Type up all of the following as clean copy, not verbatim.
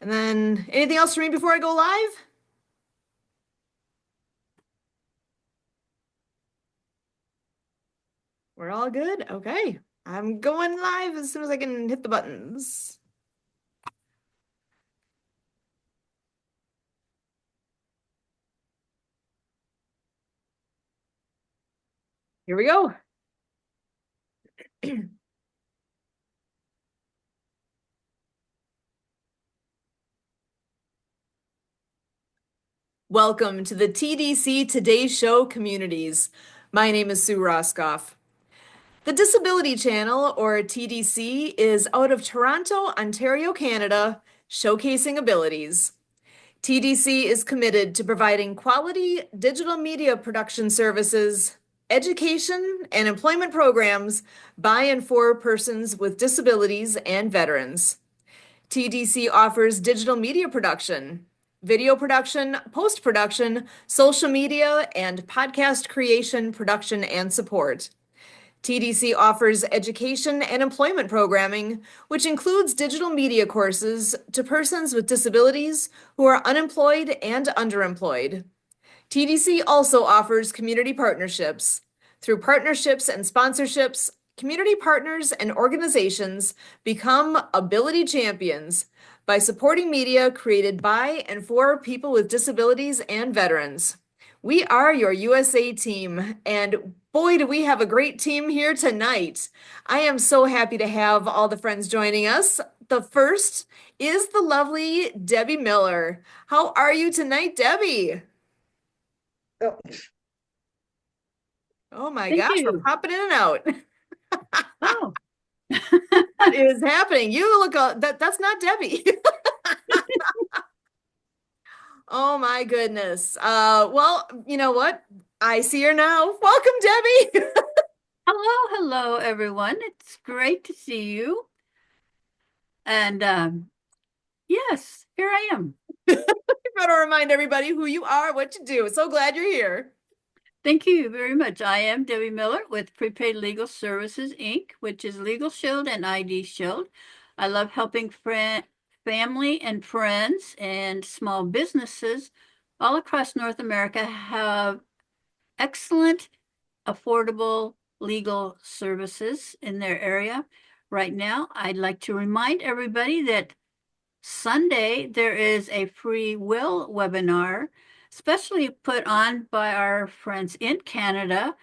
And then anything else for me before I go live? We're all good? Okay. I'm going live as soon as I can hit the buttons. Here we go. Welcome to the TDC Today Show communities. My name is Sue Roskopf. The Disability Channel, or TDC, is out of Toronto, Ontario, Canada, showcasing abilities. TDC is committed to providing quality digital media production services, education, and employment programs by and for persons with disabilities and veterans. TDC offers digital media production, video production, post-production, social media, and podcast creation, production, and support. TDC offers education and employment programming, which includes digital media courses to persons with disabilities who are unemployed and underemployed. TDC also offers community partnerships. Through partnerships and sponsorships, community partners and organizations become ability champions by supporting media created by and for people with disabilities and veterans. We are your USA team, and boy, do we have a great team here tonight. I am so happy to have all the friends joining us. The first is the lovely Deby Miller. How are you tonight, Deby? Oh, Oh my thank gosh, we're you. popping in and out. Oh, What is happening? You look that's not Deby. Oh my goodness. Well, you know what? I see her now. Welcome, Deby. hello, everyone. It's great to see you. And yes, here I am. Got to remind everybody who you are, what you do. So glad you're here. Thank you very much. I am Debbie Miller with Prepaid Legal Services, Inc., which is Legal Shield and ID Shield. I love helping family and friends and small businesses all across North America have excellent affordable legal services in their area. Right now, I'd like to remind everybody that Sunday there is a free will webinar, specially put on by our friends in Canada.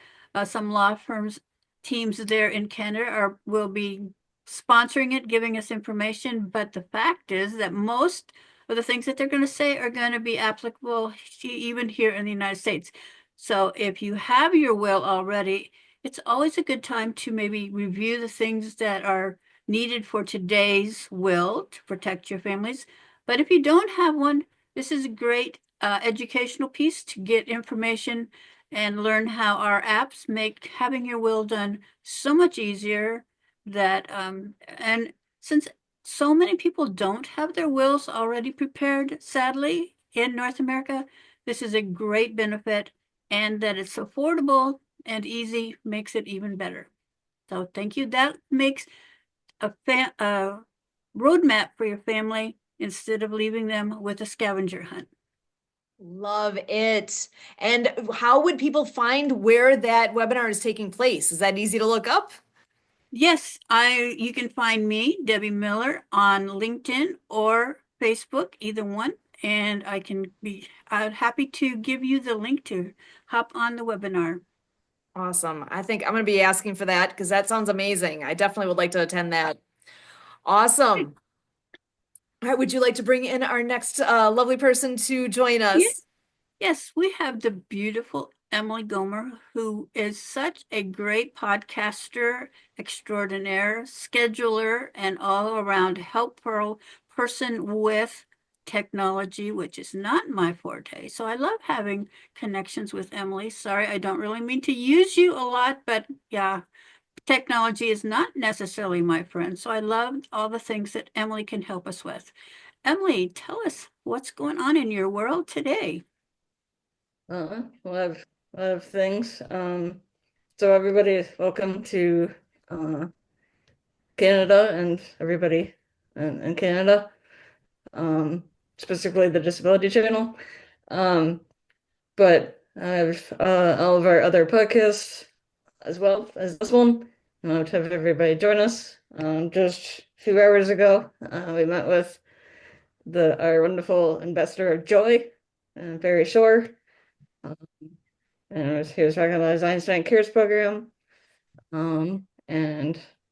Some law firms teams there in Canada will be sponsoring it, giving us information. But the fact is that most of the things that they're going to say are going to be applicable even here in the United States. So if you have your will already, it's always a good time to maybe review the things that are needed for today's will to protect your families. But if you don't have one, this is a great educational piece to get information and learn how our apps make having your will done so much easier that and since so many people don't have their wills already prepared, sadly, in North America, this is a great benefit, and that it's affordable and easy makes it even better. So thank you. That makes a roadmap for your family instead of leaving them with a scavenger hunt. Love it. And how would people find where that webinar is taking place? Is that easy to look up? Yes, you can find me, Debbie Miller, on LinkedIn or Facebook, either one, and I'm happy to give you the link to hop on the webinar. Awesome. I think I'm going to be asking for that because that sounds amazing. I definitely would like to attend that. Awesome. All right, would you like to bring in our next lovely person to join Yeah. us? Yes, we have the beautiful Emily Gollmer, who is such a great podcaster extraordinaire, scheduler, and all around helpful person with technology, which is not my forte. So I love having connections with Emily. Sorry, I don't really mean to use you a lot, but yeah, technology is not necessarily my friend. So I love all the things that Emily can help us with. Emily, tell us what's going on in your world today. A lot of things. So everybody, welcome to Canada and everybody in Canada. specifically the Disability Channel. But I have all of our other podcasts as well as this one. To have everybody join us. Just a few hours ago, we met with our wonderful ambassador of joy, Barry Shore. Um, and he was talking about his Einstein Cares program. And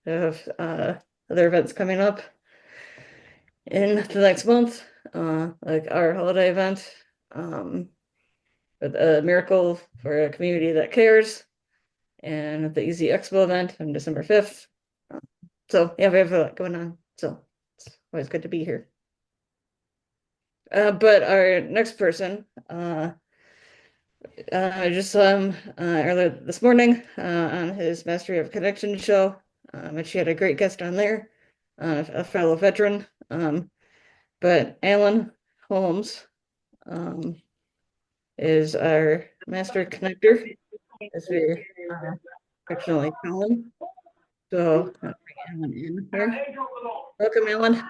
we have other events coming up in the next month, like our holiday event, with a miracle for a community that cares, and the eZ-Xpo event on December 5th. So yeah, we have a lot going on. So it's always good to be here. But our next person, I just saw him earlier this morning on his Mastery of Connection show, and she had a great guest on there, a fellow veteran. But Alan Holmes is our master connector, as we affectionately call him. So I'll bring Alan in here. Welcome, Alan.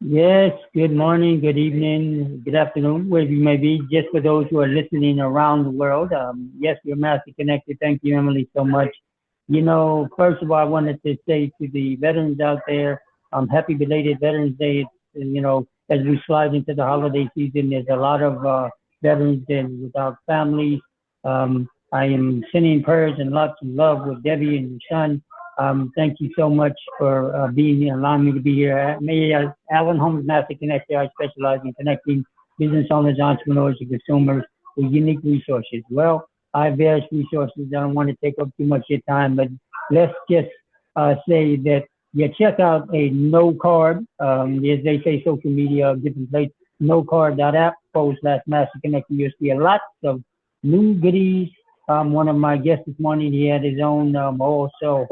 Yes, good morning, good evening, good afternoon, wherever you may be, just for those who are listening around the world. Yes, we're Master Connected. Thank you, Emily, so much. First of all, I wanted to say to the veterans out there, happy belated Veterans Day. As we slide into the holiday season, there's a lot of veterans that without families. I am sending prayers and lots of love with Deby and your son. Thank you so much for being here, allowing me to be here. Alan Holmes, Master Connector. I specialize in connecting business owners, entrepreneurs, and consumers with unique resources. Well, I have various resources. I don't want to take up too much of your time, but let's just say that you check out a no card, as they say, social media, different places, nocard.app/Master Connector. You'll see lots of new goodies. One of my guests this morning, he had his own wholesale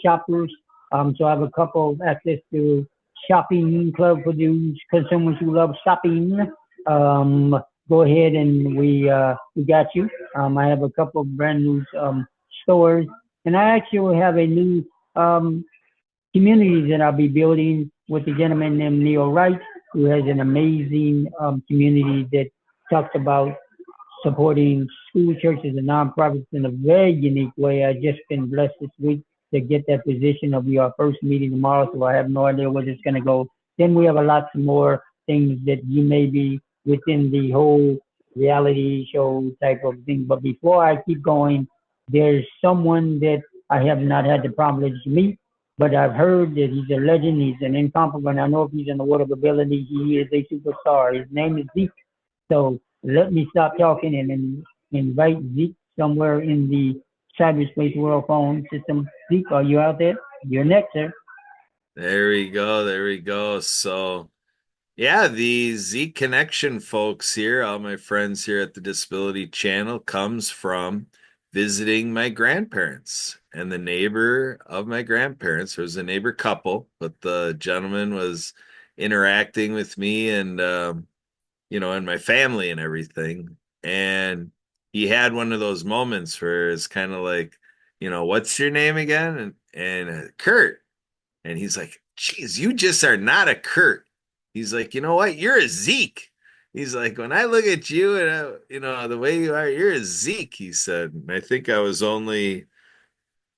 shoppers. So I have a couple of access to shopping club for those consumers who love shopping. Go ahead and we got you. I have a couple of brand new stores, and I actually have a new community that I'll be building with a gentleman named Neil Wright, who has an amazing community that talks about supporting school churches and nonprofits in a very unique way. I've just been blessed this week to get that position. It'll be our first meeting tomorrow, so I have no idea where it's going to go. Then we have a lot more things that you may be within the whole reality show type of thing. But before I keep going, there's someone that I have not had the privilege to meet, but I've heard that he's a legend. He's an incomparable, and I know if he's in the world of ability, he is a superstar. His name is Zeek. So let me stop talking and invite Zeek somewhere in the cyberspace world phone system. Zeek, are you out there? You're next, sir. There we go. There we go. So, yeah, the Zeek connection folks here, all my friends here at the Disability Channel, comes from visiting my grandparents. And the neighbor of my grandparents, there was a neighbor couple, but the gentleman was interacting with me and and my family and everything. And he had one of those moments where it's kind of like, what's your name again? And Kurt. And he's like, geez, you just are not a Kurt. He's like, you know what? You're a Zeek. He's like, when I look at you and, the way you are, you're a Zeek, he said. And I think I was only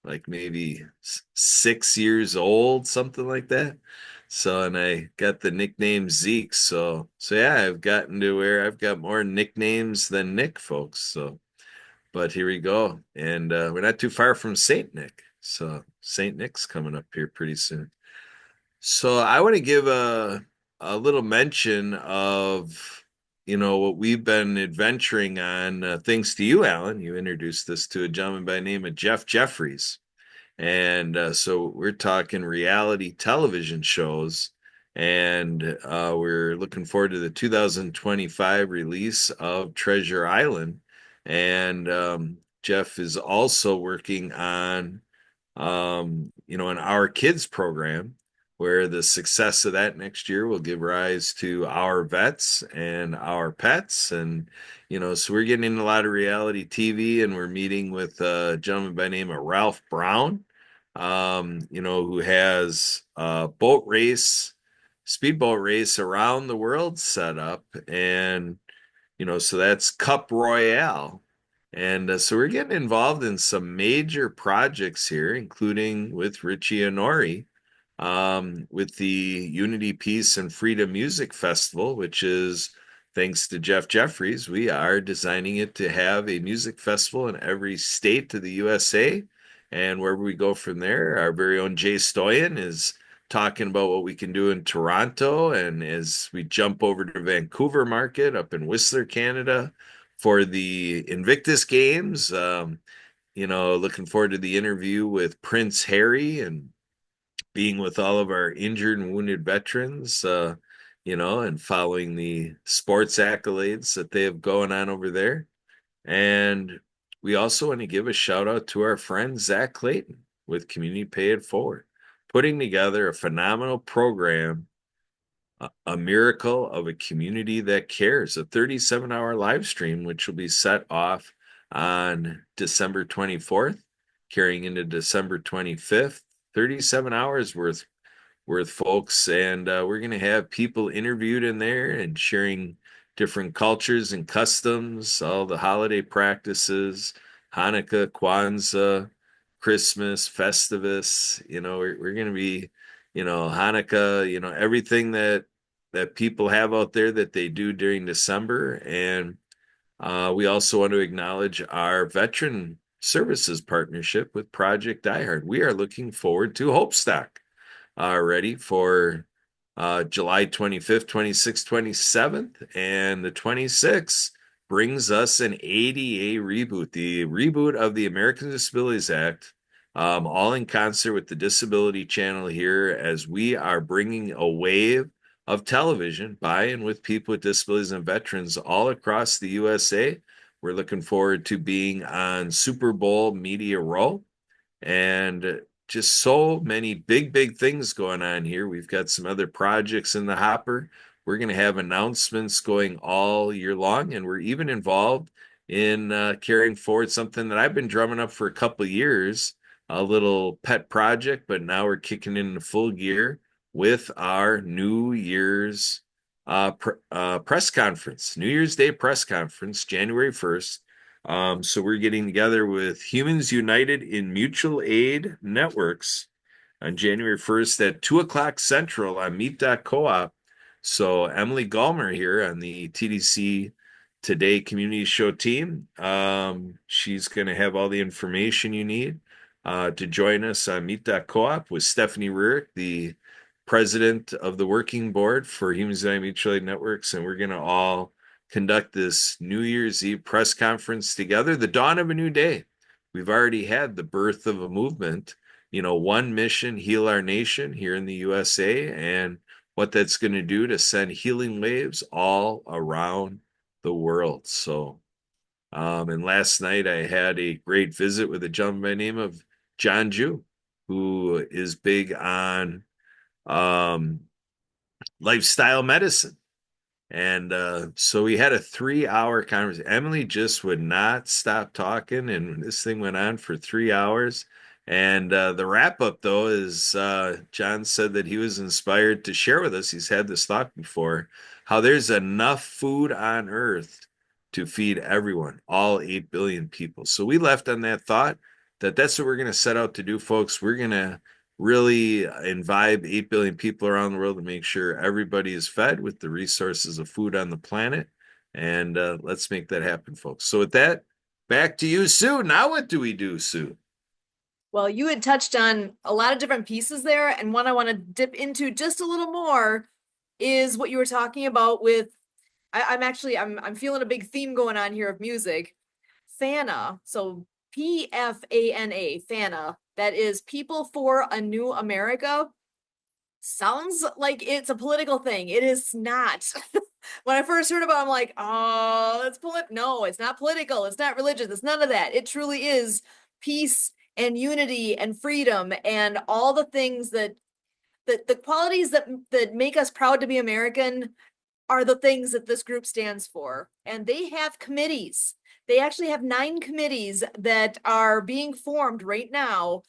like maybe 6 years old, something like that. So, and I got the nickname Zeek. So yeah, I've gotten to where I've got more nicknames than Nick, folks. So, but here we go. And we're not too far from Saint Nick. So Saint Nick's coming up here pretty soon. So I want to give a little mention of, what we've been adventuring on, thanks to you, Alan. You introduced this to a gentleman by the name of Jeff Jeffries. And so we're talking reality television shows, and we're looking forward to the 2025 release of Treasure Island. And Jeff is also working on, an Our Kids program, where the success of that next year will give rise to Our Vets and Our Pets. And, so we're getting into a lot of reality TV, and we're meeting with a gentleman by the name of Ralph Brown, who has a speedboat race around the world set up. And, so that's Cup Royale. And so we're getting involved in some major projects here, including with Richie Honori, with the Unity, Peace, and Freedom Music Festival, which is thanks to Jeff Jeffries. We are designing it to have a music festival in every state of the USA. And wherever we go from there, our very own Jay Stoyan is talking about what we can do in Toronto. And as we jump over to Vancouver market up in Whistler, Canada, for the Invictus Games, looking forward to the interview with Prince Harry and being with all of our injured and wounded veterans, and following the sports accolades that they have going on over there. And we also want to give a shout out to our friend Zach Clayton with Community Pay It Forward, putting together a phenomenal program, a miracle of a community that cares, a 37-hour live stream, which will be set off on December 24th, carrying into December 25th. 37 hours worth, folks, and we're going to have people interviewed in there and sharing different cultures and customs, all the holiday practices, Hanukkah, Kwanzaa, Christmas, Festivus. We're going to be, Hanukkah, everything that people have out there that they do during December. And we also want to acknowledge our veteran services partnership with Project DieHard. We are looking forward to HopeStock ready for July 25th, 26th, 27th, and the 26th brings us an ADA reboot, the reboot of the Americans with Disabilities Act, all in concert with the Disability Channel here, as we are bringing a wave of television by and with people with disabilities and veterans all across the USA. We're looking forward to being on Super Bowl Media Row, and just so many big things going on here. We've got some other projects in the hopper. We're going to have announcements going all year long, and we're even involved in carrying forward something that I've been drumming up for a couple of years, a little pet project, but now we're kicking into full gear with our New Year's press conference, New Year's Day press conference, January 1st. So we're getting together with Humans United in Mutual Aid Networks on January 1st at 2 o'clock Central on Meet.coop. So Emily Gollmer here on the TDC Today Community Show team. She's going to have all the information you need to join us on Meet.coop with Stephanie Ruerich, the president of the working board for Humans United Mutual Aid Networks. And we're going to all conduct this New Year's Eve press conference together, the dawn of a new day. We've already had the birth of a movement, one mission, heal our nation here in the USA, and what that's going to do to send healing waves all around the world. So, and last night I had a great visit with a gentleman by the name of John Jew, who is big on lifestyle medicine. And so we had a 3-hour conversation. Emily just would not stop talking, and this thing went on for 3 hours. And the wrap up, though, is John said that he was inspired to share with us. He's had this thought before, how there's enough food on Earth to feed everyone, all 8 billion people. So we left on that thought that that's what we're going to set out to do, folks. We're going to really imbibe 8 billion people around the world to make sure everybody is fed with the resources of food on the planet. And let's make that happen, folks. So with that, back to you, Sue. Now what do we do, Sue? Well, you had touched on a lot of different pieces there, and one I want to dip into just a little more is what you were talking about with, I'm feeling a big theme going on here of music. PFANA, so PFANA, PFANA, that is People for a New America. Sounds like it's a political thing. It is not. When I first heard about it, I'm like, oh, it's no, it's not political. It's not religious. It's none of that. It truly is peace and unity and freedom and all the things that the qualities that make us proud to be American are the things that this group stands for. And they have committees. They actually have 9 committees that are being formed right now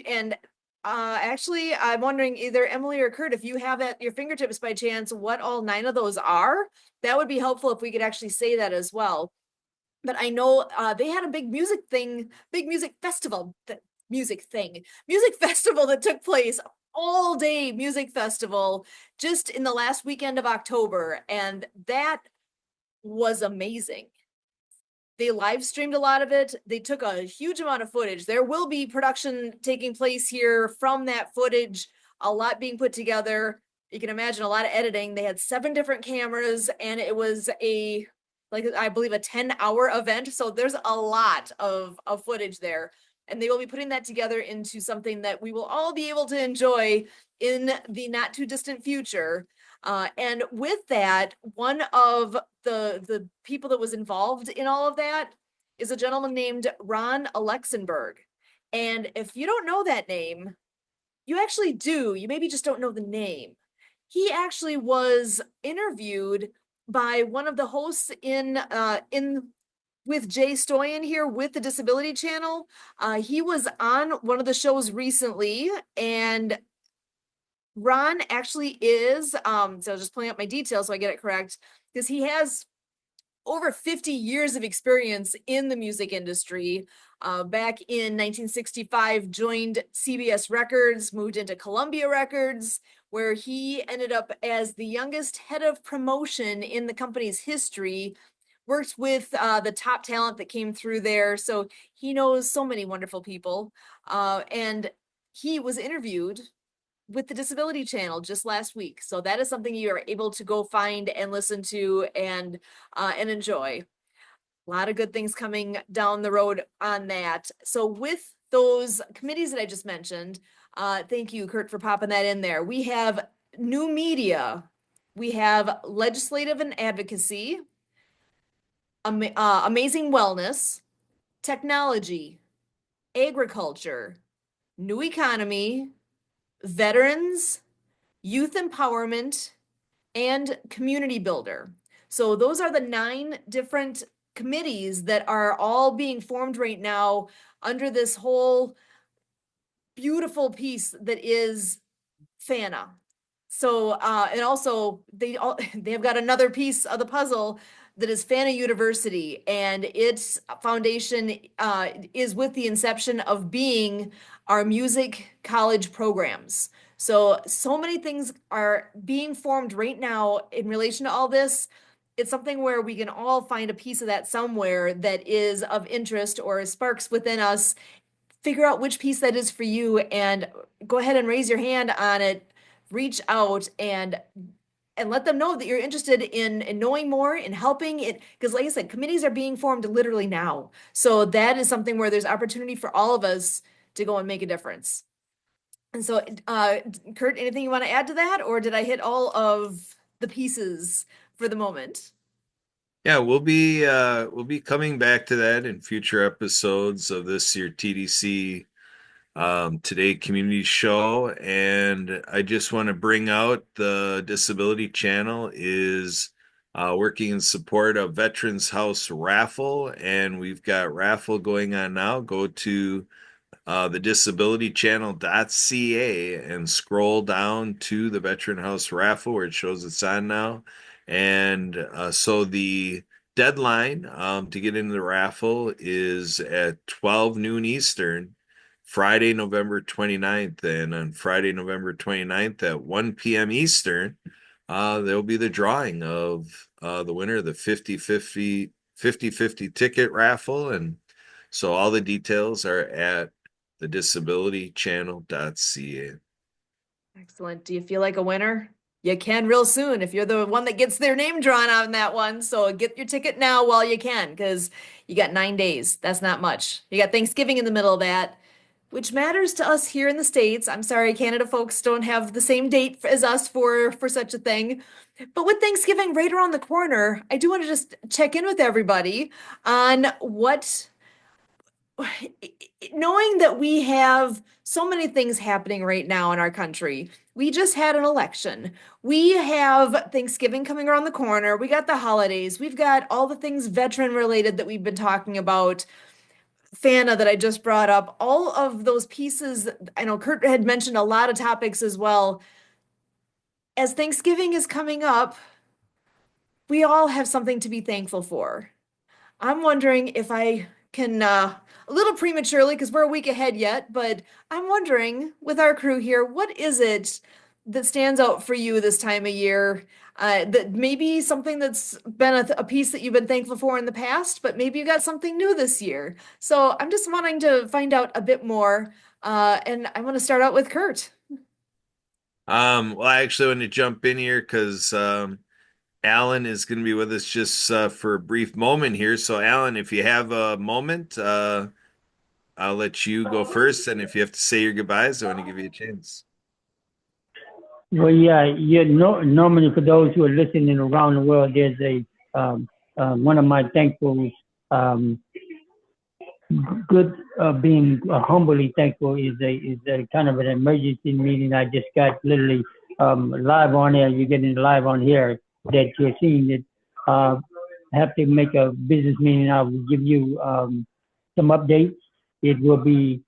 And actually, I'm wondering either Emily or Kurt, if you have at your fingertips by chance what all 9 of those are, that would be helpful if we could actually say that as well. But I know they had a big music festival, music festival that took place, all day music festival, just in the last weekend of October. And that was amazing. They live streamed a lot of it. They took a huge amount of footage. There will be production taking place here from that footage, a lot being put together. You can imagine a lot of editing. They had 7 different cameras, and it was I believe a 10-hour event. So there's a lot of footage there. And they will be putting that together into something that we will all be able to enjoy in the not too distant future. And with that, one of the people that was involved in all of that is a gentleman named Ron Alexenberg. And if you don't know that name, you actually do. You maybe just don't know the name. He actually was interviewed by one of the hosts in with Jay Stoyan here with the Disability Channel. He was on one of the shows recently, and Ron actually is, so just pulling up my details so I get it correct, because he has over 50 years of experience in the music industry. Back in 1965, joined CBS Records, moved into Columbia Records, where he ended up as the youngest head of promotion in the company's history, worked with the top talent that came through there. So he knows so many wonderful people. And he was interviewed with the Disability Channel just last week. So that is something you are able to go find and listen to and enjoy. A lot of good things coming down the road on that. So with those committees that I just mentioned, thank you, Kurt, for popping that in there. We have new media, we have legislative and advocacy, amazing wellness, technology, agriculture, new economy, veterans, youth empowerment, and community builder. So those are the 9 different committees that are all being formed right now under this whole beautiful piece that is PFANA. So and also they have got another piece of the puzzle that is PFANA University, and its foundation is with the inception of being our music college programs. So many things are being formed right now in relation to all this. It's something where we can all find a piece of that somewhere that is of interest or sparks within us. Figure out which piece that is for you and go ahead and raise your hand on it. Reach out and let them know that you're interested in knowing more and helping it. Because like I said, committees are being formed literally now. So that is something where there's opportunity for all of us to go and make a difference. And so, Kurt, anything you want to add to that? Or did I hit all of the pieces for the moment? Yeah, we'll be coming back to that in future episodes of this year TDC Today Community Show. And I just want to bring out the Disability Channel is working in support of Veterans House Raffle, and we've got raffle going on now. Go to the disabilitychannel.ca and scroll down to the Veteran House Raffle where it shows it's on now. And so the deadline to get into the raffle is at 12 noon Eastern, Friday, November 29th. And on Friday, November 29th at 1 p.m. Eastern, there'll be the drawing of the winner of the 50-50 ticket raffle. And so all the details are at thedisabilitychannel.ca. Excellent. Do you feel like a winner? You can real soon if you're the one that gets their name drawn on that one. So get your ticket now while you can, because you got 9 days. That's not much. You got Thanksgiving in the middle of that, which matters to us here in the States. I'm sorry, Canada folks don't have the same date as us for such a thing. But with Thanksgiving right around the corner, I do want to just check in with everybody on what, knowing that we have so many things happening right now in our country. We just had an election. We have Thanksgiving coming around the corner. We got the holidays. We've got all the things veteran related that we've been talking about. PFANA that I just brought up, all of those pieces, I know Kurt had mentioned a lot of topics as well. As Thanksgiving is coming up, we all have something to be thankful for. I'm wondering if I can, a little prematurely because we're a week ahead yet, but I'm wondering with our crew here, what is it that stands out for you this time of year? That maybe something that's been a piece that you've been thankful for in the past, but maybe you got something new this year. So I'm just wanting to find out a bit more. And I want to start out with Kurt. Well, I actually want to jump in here because Alan is going to be with us just for a brief moment here. So, Alan, if you have a moment, I'll let you go first. And if you have to say your goodbyes, I want to give you a chance. Well, yeah, normally for those who are listening around the world, there's one of my thankfuls, good, being humbly thankful is a kind of an emergency meeting. I just got literally, live on air. You're getting live on here that you're seeing it. Have to make a business meeting. I will give you, some updates. It will be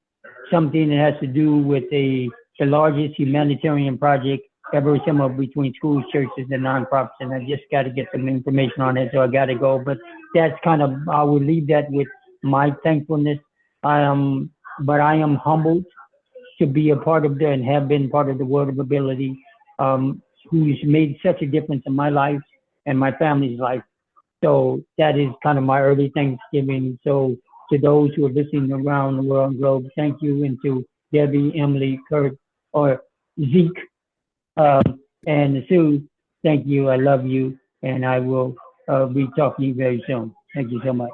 something that has to do with the largest humanitarian project ever assembled between schools, churches, and nonprofits. And I just got to get some information on it, so I got to go. But that's kind of, I will leave that with my thankfulness. I am humbled to be a part of and have been part of the World of Ability, who's made such a difference in my life and my family's life. So that is kind of my early Thanksgiving. So to those who are listening around the world and globe, thank you. And to Debbie, Emily, Kurt, or Zeek, and Sue, thank you. I love you. And I will be talking to you very soon. Thank you so much.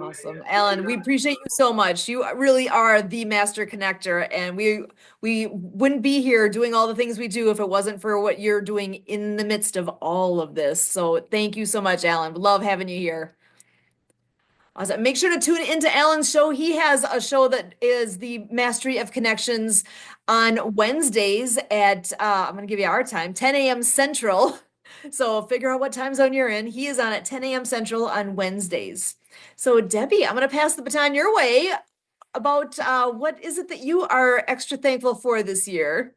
Awesome. Alan, we appreciate you so much. You really are the master connector, and we wouldn't be here doing all the things we do if it wasn't for what you're doing in the midst of all of this. So thank you so much, Alan. Love having you here. Awesome. Make sure to tune into Alan's show. He has a show that is the Mastery of Connections on Wednesdays at, I'm going to give you our time, 10 a.m. Central. So figure out what time zone you're in. He is on at 10 a.m. Central on Wednesdays. So Debbie, I'm going to pass the baton your way about what is it that you are extra thankful for this year?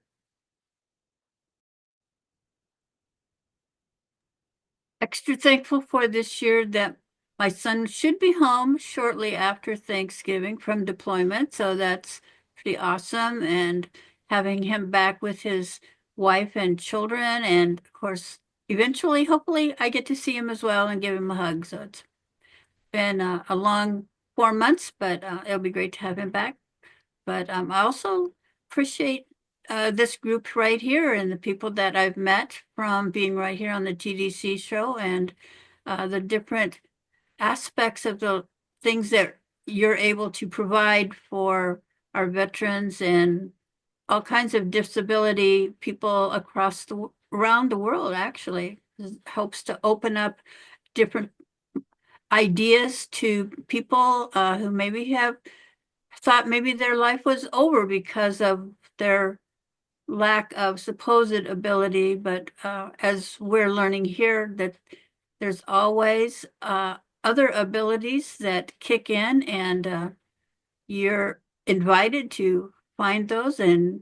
Extra thankful for this year that my son should be home shortly after Thanksgiving from deployment. So that's pretty awesome. And having him back with his wife and children. And of course, eventually, hopefully, I get to see him as well and give him a hug. So it's been a long 4 months, but it'll be great to have him back. But I also appreciate this group right here and the people that I've met from being right here on the TDC show and the different aspects of the things that you're able to provide for our veterans and all kinds of disability people around the world. Actually, it helps to open up different ideas to people who maybe have thought maybe their life was over because of their lack of supposed ability. But as we're learning here, that there's always other abilities that kick in, and you're invited to find those and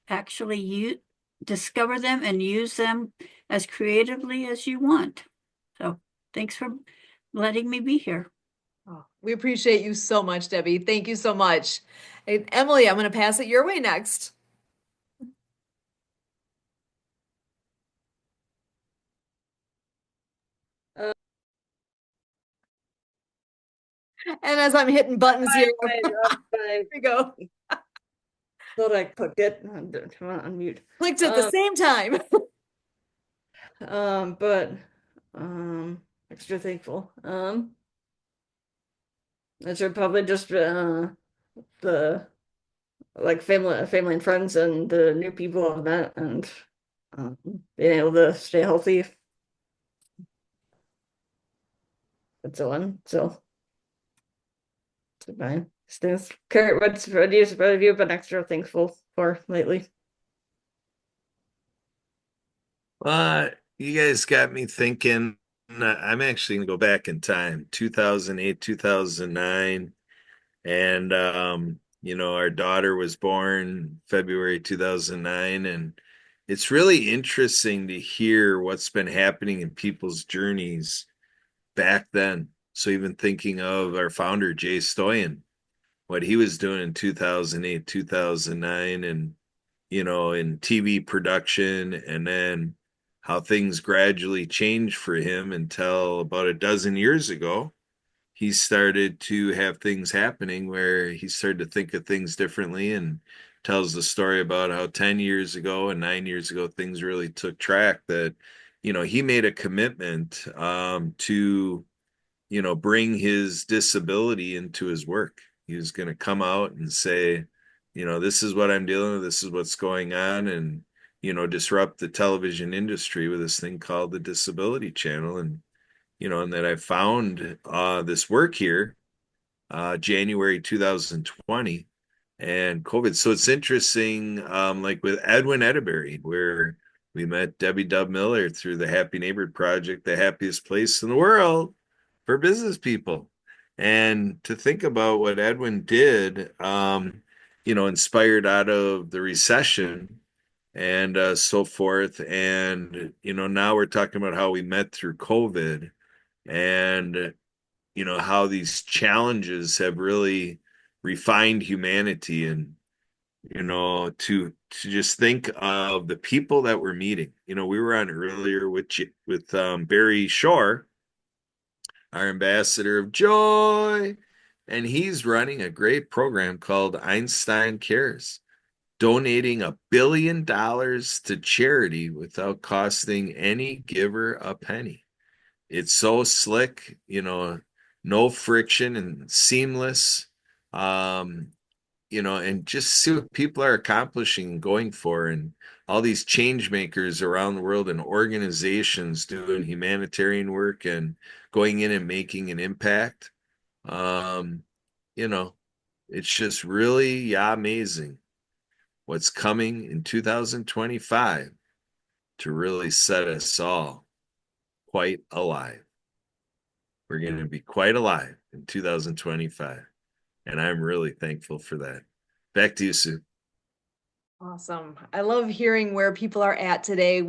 actually discover them and use them as creatively as you want. So thanks for letting me be here. Oh, we appreciate you so much, Debbie. Thank you so much. Hey, Emily, I'm going to pass it your way next. And as I'm hitting buttons here, I we go. thought I clicked it. I'm unmute. Clicked at the same time. But extra thankful. I should probably just the like family and friends and the new people I've met and being able to stay healthy and so on. So fine. Kurt, what have you been extra thankful for lately? You guys got me thinking. I'm actually going to go back in time, 2008, 2009. And our daughter was born February 2009, and it's really interesting to hear what's been happening in people's journeys back then. So even thinking of our founder, Jay Stoyan, what he was doing in 2008, 2009, and in TV production, and then how things gradually changed for him until about a dozen years ago he started to have things happening where he started to think of things differently, and tells the story about how 10 years ago and 9 years ago things really took track, that he made a commitment to bring his disability into his work. He was going to come out and say, this is what I'm dealing with, this is what's going on, and disrupt the television industry with this thing called the Disability Channel. And that I found this work here January 2020, and COVID. So it's interesting, like with Edwin Edeberry, where we met Debbie Dubb Miller through the Happy Neighbor Project, the happiest place in the world for business people. And to think about what Edwin did, inspired out of the recession and so forth. And, now we're talking about how we met through COVID, and how these challenges have really refined humanity, and to just think of the people that we're meeting. We were on earlier with Barry Shore, our ambassador of joy, and he's running a great program called Einstein Cares, donating $1 billion to charity without costing any giver a penny. It's so slick, no friction and seamless. And just see what people are accomplishing and going for, and all these change makers around the world, and organizations doing humanitarian work and going in and making an impact. Um, you know, it's just really, amazing what's coming in 2025 to really set us all quite alive. We're going to be quite alive in 2025. And I'm really thankful for that. Back to you, Sue. Awesome. I love hearing where people are at today.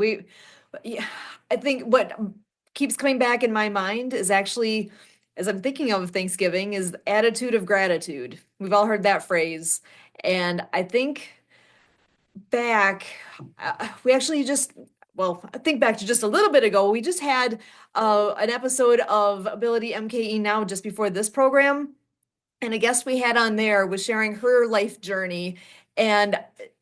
Yeah, I think what keeps coming back in my mind is actually, as I'm thinking of Thanksgiving, is the attitude of gratitude. We've all heard that phrase. And I think back, we actually just, well, I think back to just a little bit ago, we just had an episode of Ability MKE Now just before this program. And a guest we had on there was sharing her life journey. And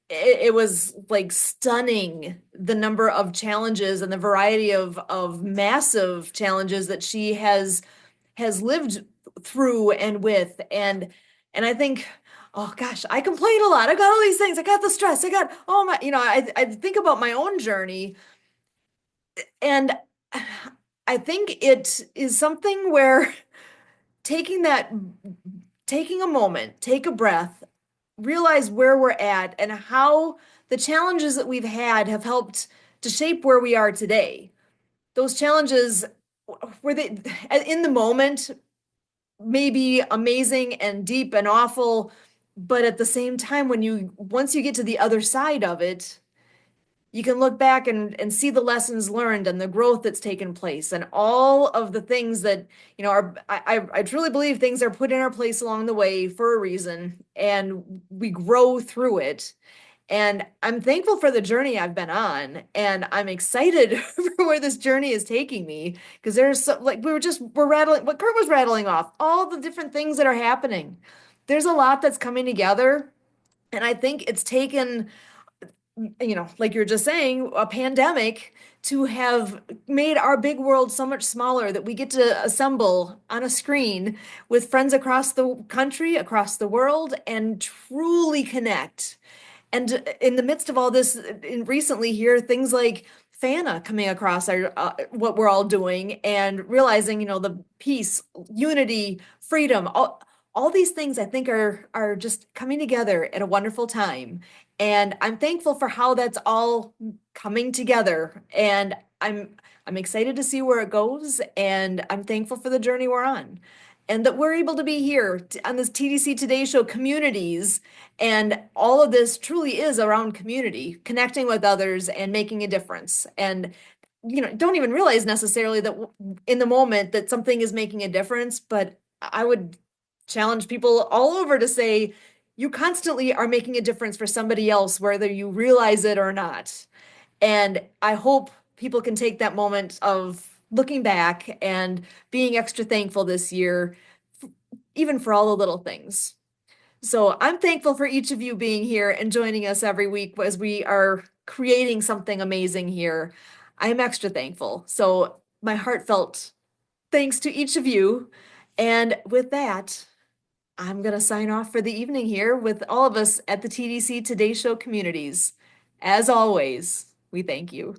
it was like stunning, the number of challenges and the variety of massive challenges that she has lived through and with. And I think, oh gosh, I complain a lot. I got all these things. I got the stress. I got, oh my, I think about my own journey. And I think it is something where taking a moment, take a breath, realize where we're at and how the challenges that we've had have helped to shape where we are today. Those challenges were they in the moment maybe amazing and deep and awful, but at the same time, once you get to the other side of it, you can look back and see the lessons learned and the growth that's taken place and all of the things that, I truly believe things are put in our place along the way for a reason, and we grow through it. And I'm thankful for the journey I've been on, and I'm excited for where this journey is taking me, because there's like we're rattling what Kurt was rattling off, all the different things that are happening. There's a lot that's coming together, and I think it's taken, like you're just saying, a pandemic to have made our big world so much smaller that we get to assemble on a screen with friends across the country, across the world, and truly connect. And in the midst of all this, recently here, things like PFANA coming across our what we're all doing, and realizing, the peace, unity, freedom, all these things I think are just coming together at a wonderful time. And I'm thankful for how that's all coming together. And I'm excited to see where it goes, and I'm thankful for the journey we're on. and that we're able to be here on this TDC Today Show communities. And all of this truly is around community, connecting with others and making a difference. And, don't even realize necessarily that in the moment that something is making a difference. But I would challenge people all over to say, you constantly are making a difference for somebody else, whether you realize it or not. And I hope people can take that moment of looking back and being extra thankful this year, even for all the little things. So I'm thankful for each of you being here and joining us every week as we are creating something amazing here. I am extra thankful. So my heartfelt thanks to each of you. And with that, I'm going to sign off for the evening here with all of us at the TDC Today Show communities. As always, we thank you.